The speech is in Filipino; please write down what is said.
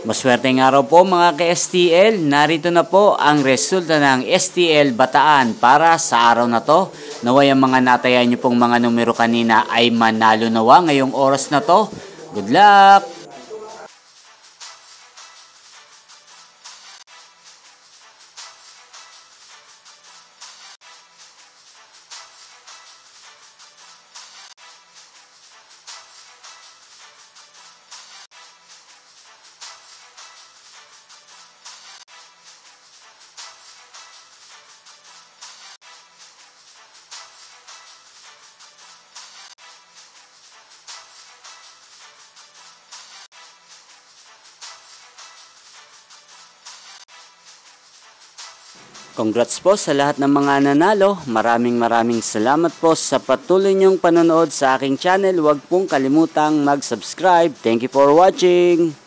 Maswerteng araw po mga ka-STL, narito na po ang resulta ng STL Bataan para sa araw na to. Naway ang mga natayan nyo pong mga numero kanina ay manalo nawa ngayong oras na to. Good luck! Congrats po sa lahat ng mga nanalo. Maraming salamat po sa patuloy niyong panonood sa aking channel. Huwag pong kalimutang mag-subscribe. Thank you for watching.